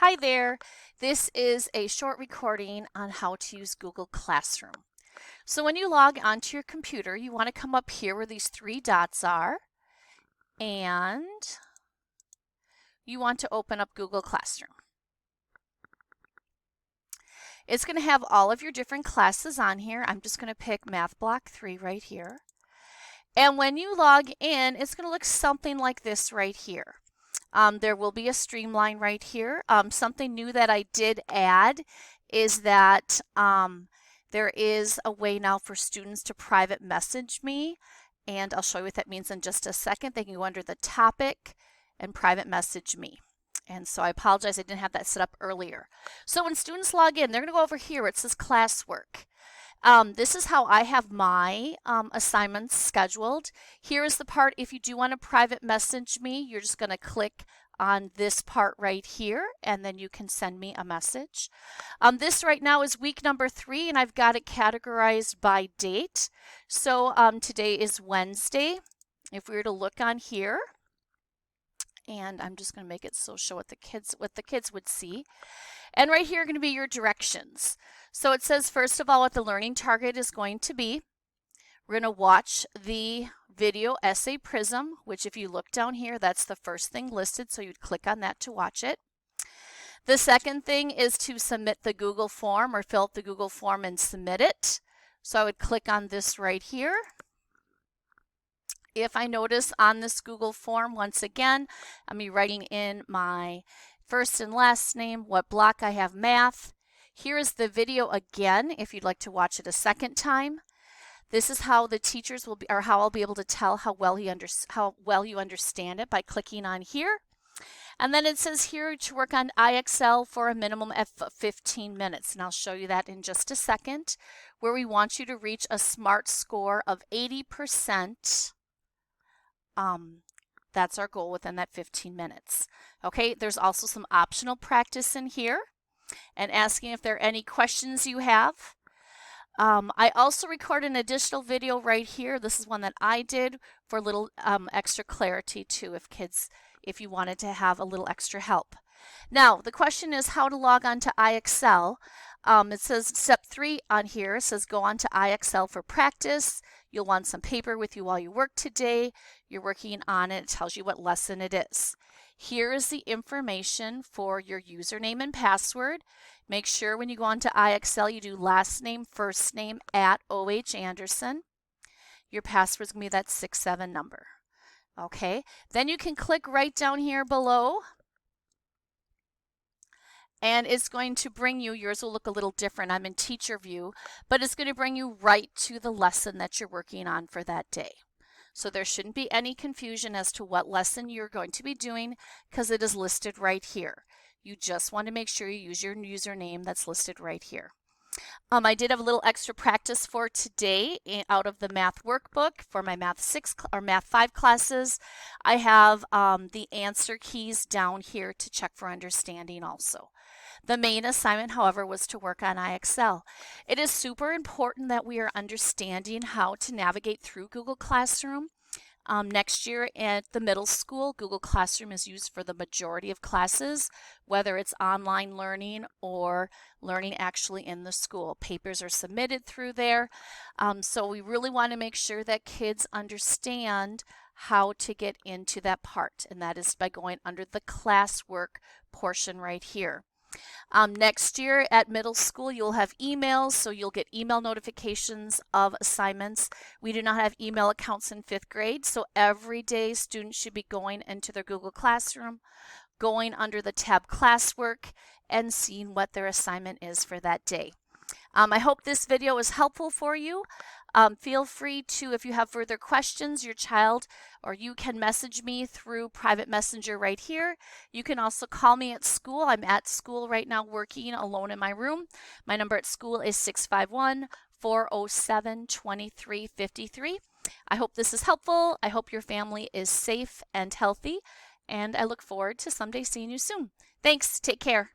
Hi there. This is a short recording on how to use Google Classroom. So when you log onto your computer, you want to come up here where these three dots are, and you want to open up Google Classroom. It's going to have all of your different classes on here. I'm just going to pick Math Block 3 right here. And when you log in, it's going to look something like this right here. There will be a streamline right here. Something new that I did add is that there is a way now for students to private message me, and I'll show you what that means in just a second. They can go under the topic and private message me. And so I apologize, I didn't have that set up earlier. So when students log in, they're going to go over here where it says classwork. This is how I have my assignments scheduled. Here is the part, if you do want to private message me, you're just going to click on this part right here, and then you can send me a message. This right now is week number 3, and I've got it categorized by date. So today is Wednesday. If we were to look on here, and I'm just going to make it so show what the kids would see. And right here are going to be your directions. So it says, first of all, what the learning target is going to be. We're going to watch the video essay Prism, which if you look down here, that's the first thing listed. So you'd click on that to watch it. The second thing is to submit the Google form or fill out the Google form and submit it. So I would click on this right here. If I notice on this Google form, once again, I'm writing in my first and last name, what block I have math. Here is the video again if you'd like to watch it a second time. This is how the teachers will be, or how I'll be able to tell how well you understand it by clicking on here. And then it says here to work on IXL for a minimum of 15 minutes. And I'll show you that in just a second, where we want you to reach a SMART score of 80%. That's our goal within that 15 minutes. Okay, there's also some optional practice in here and asking if there are any questions you have. I also recorded an additional video right here. This is one that I did for a little extra clarity too, if you wanted to have a little extra help. Now, the question is how to log on to IXL. It says step 3 on here. It says go on to IXL for practice. You'll want some paper with you while you work today. You're working on it. It tells you what lesson it is. Here is the information for your username and password. Make sure when you go on to IXL, you do last name, first name @OH_Anderson. Your password is going to be that 67 number. Okay, then you can click right down here below, and it's going to bring you, yours will look a little different. I'm in teacher view, but it's going to bring you right to the lesson that you're working on for that day. So there shouldn't be any confusion as to what lesson you're going to be doing because it is listed right here. You just want to make sure you use your username that's listed right here. I did have a little extra practice for today out of the math workbook for my math 6 or math 5 classes. I have the answer keys down here to check for understanding also. The main assignment, however, was to work on IXL. It is super important that we are understanding how to navigate through Google Classroom. Next year at the middle school, Google Classroom is used for the majority of classes, whether it's online learning or learning actually in the school. Papers are submitted through there. So we really want to make sure that kids understand how to get into that part, and that is by going under the classwork portion right here. Next year at middle school, you'll have emails, so you'll get email notifications of assignments. We do not have email accounts in 5th grade, so every day students should be going into their Google Classroom, going under the tab classwork, and seeing what their assignment is for that day. I hope this video is helpful for you. Feel free to, if you have further questions, your child or you can message me through private messenger right here. You can also call me at school. I'm at school right now working alone in my room. My number at school is 651-407-2353. I hope this is helpful. I hope your family is safe and healthy, and I look forward to someday seeing you soon. Thanks. Take care.